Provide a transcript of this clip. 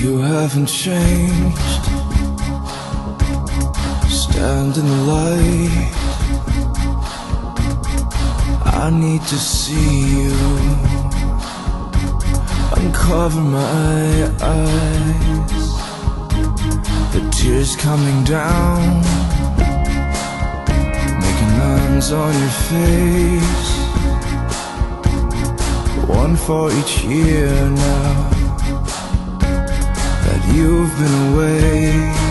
You haven't changed. Stand in the light. I need to see you. Uncover my eyes. The tears coming down, making lines on your face. One for each year now that you've been away.